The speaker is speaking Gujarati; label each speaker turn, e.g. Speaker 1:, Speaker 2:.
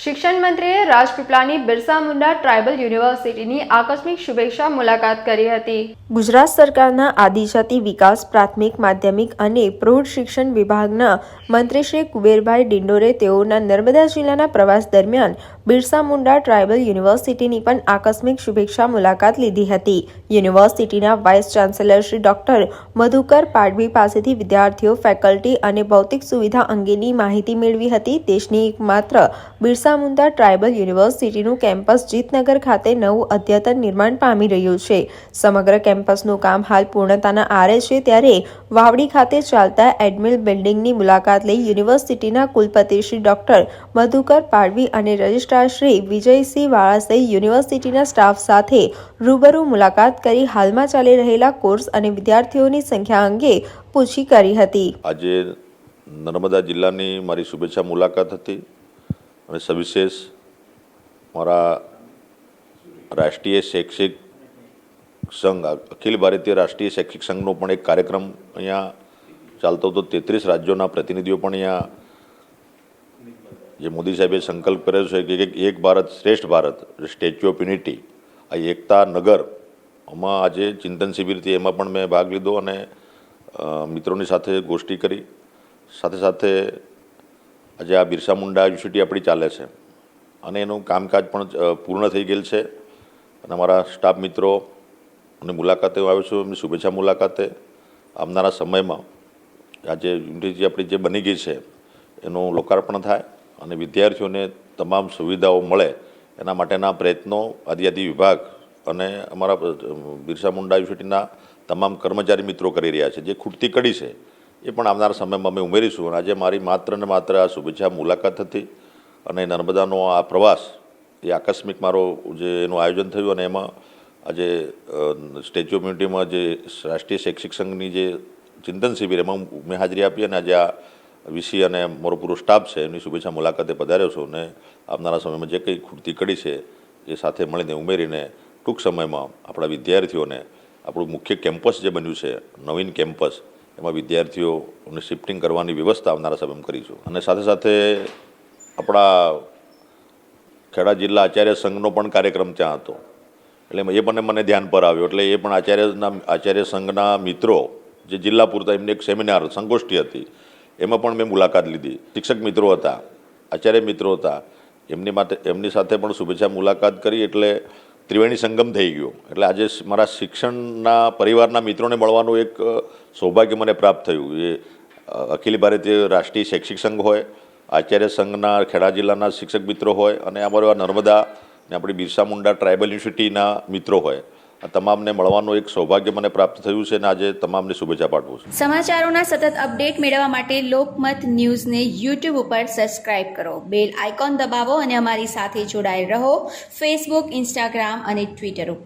Speaker 1: શિક્ષણ મંત્રીએ રાજપીપળાની બિરસા મુંડા ટ્રાઇબલ યુનિવર્સિટીની આકસ્મિક શુભેચ્છા મુલાકાત કરી હતી. ગુજરાત સરકારના આદિજાતિ વિકાસ પ્રાથમિક માધ્યમિક અને પ્રૌઢ શિક્ષણ વિભાગના મંત્રી શ્રી કુબેરભાઈ ડિંડોરે તેઓના નર્મદા જિલ્લાના પ્રવાસ દરમિયાન બિરસા મુંડા ટ્રાઇબલ યુનિવર્સિટીની પણ આકસ્મિક શુભેચ્છા મુલાકાત લીધી હતી. યુનિવર્સિટીના vice chancellor Shri doctor Madhukar Padvi પાસેથી વિદ્યાર્થીઓ, ફેકલ્ટી અને ભૌતિક સુવિધા અંગેની માહિતી મેળવી હતી. દેશની એકમાત્ર બિરસા મુંડા ટ્રાઇબલ યુનિવર્સિટીનું કેમ્પસ જીતનગર ખાતે નવું અદ્યતન નિર્માણ પામી રહ્યું છે. સમગ્ર કેમ્પસનું કામ હાલ પૂર્ણતાના આરે છે, ત્યારે વાવડી ખાતે ચાલતા એડમિલ બિલ્ડિંગની મુલાકાત લઈ યુનિવર્સિટીના કુલપતિ શ્રી ડોક્ટર મધુકર પાડવી અને રજિસ્ટ્રાર શ્રી વિજયસિંહ વાળા સહિત યુનિવર્સિટીના સ્ટાફ સાથે રૂબરૂ મુલાકાત કરી હાલમાં ચાલી રહેલા કોર્સ અને વિદ્યાર્થીઓની સંખ્યા અંગે પૂછી કરી હતી.
Speaker 2: આજે નર્મદા જિલ્લાની મારી શુભેચ્છા મુલાકાત હતી અને સવિશેષ મારા રાષ્ટ્રીય શૈક્ષિક સંઘ અખિલ ભારતીય રાષ્ટ્રીય શૈક્ષિક સંઘનો પણ એક કાર્યક્રમ અહીંયા ચાલતો હતો. 33 રાજ્યોના પ્રતિનિધિઓ પણ અહીંયા, જે મોદી સાહેબે સંકલ્પ કર્યો છે કે એક ભારત શ્રેષ્ઠ ભારત, સ્ટેચ્યુ ઓફ યુનિટી, આ એકતા નગર, આમાં આજે ચિંતન શિબિરથી એમાં પણ મેં ભાગ લીધો અને મિત્રોની સાથે ગોષ્ઠી કરી. સાથે સાથે આજે આ બિરસા મુંડા યુનિવર્સિટી આપણી ચાલે છે અને એનું કામકાજ પણ પૂર્ણ થઈ ગયેલ છે અને અમારા સ્ટાફ મિત્રો અને મુલાકાતે આવ્યો છું, એમની શુભેચ્છા મુલાકાતે. આવનારા સમયમાં આજે યુનિવર્સિટી આપણી જે બની ગઈ છે એનું લોકાર્પણ થાય અને વિદ્યાર્થીઓને તમામ સુવિધાઓ મળે એના માટેના પ્રયત્નો આદિજાતિ વિભાગ અને અમારા બિરસા મુંડા યુનિવર્સિટીના તમામ કર્મચારી મિત્રો કરી રહ્યા છે. જે ખૂટતી કડી છે એ પણ આવનારા સમયમાં અમે ઉમેરીશું. અને આજે મારી માત્ર ને માત્ર આ શુભેચ્છા મુલાકાત હતી અને નર્મદાનો આ પ્રવાસ એ આકસ્મિક મારો જે એનું આયોજન થયું અને એમાં આજે સ્ટેચ્યુ ઓફ યુનિટીમાં જે રાષ્ટ્રીય શૈક્ષિક સંઘની જે ચિંતન શિબિર એમાં મેં હાજરી આપી અને આજે આ વીસી અને મારો પૂરો સ્ટાફ છે એમની શુભેચ્છા મુલાકાતે પધાર્યો છું. અને આવનારા સમયમાં જે કંઈ ખૂટતી કડી છે એ સાથે મળીને ઉમેરીને ટૂંક સમયમાં આપણા વિદ્યાર્થીઓને આપણું મુખ્ય કેમ્પસ જે બન્યું છે, નવીન કેમ્પસ, એમાં વિદ્યાર્થીઓને શિફ્ટિંગ કરવાની વ્યવસ્થા આવનારા સમયમાં કરીશું. અને સાથે સાથે આપણા ખેડા જિલ્લા આચાર્ય સંઘનો પણ કાર્યક્રમ ત્યાં હતો, એટલે એ પણ મને ધ્યાન પર આવ્યો. એટલે એ પણ આચાર્ય સંઘના મિત્રો જે જિલ્લા પૂરતા એમની એક સેમિનાર સંગોષ્ઠી હતી, એમાં પણ મેં મુલાકાત લીધી. શિક્ષક મિત્રો હતા, આચાર્ય મિત્રો હતા, એમની સાથે પણ શુભેચ્છા મુલાકાત કરી. એટલે ત્રિવેણી સંગમ થઈ ગયો. એટલે આજે મારા શિક્ષણના પરિવારના મિત્રોને મળવાનું એક સૌભાગ્ય મને પ્રાપ્ત થયું. એ અખિલ ભારતીય રાષ્ટ્રીય શૈક્ષિક સંઘ હોય, આચાર્ય સંઘના ખેડા જિલ્લાના શિક્ષક મિત્રો હોય અને અમારા નર્મદા ને આપણી બિરસા મુંડા ટ્રાઇબલ યુનિવર્સિટીના મિત્રો હોય, આ તમામને મળવાનું એક સૌભાગ્ય મને પ્રાપ્ત થયું છે અને આજે તમામને શુભેચ્છા પાઠવું છું.
Speaker 3: સમાચારોના સતત અપડેટ મેળવવા માટે લોકમત ન્યૂઝને યુટ્યુબ ઉપર સબસ્ક્રાઇબ કરો, બેલ આઇકોન દબાવો અને અમારી સાથે જોડાયેલ રહો ફેસબુક, ઇન્સ્ટાગ્રામ અને ટ્વિટર ઉપર.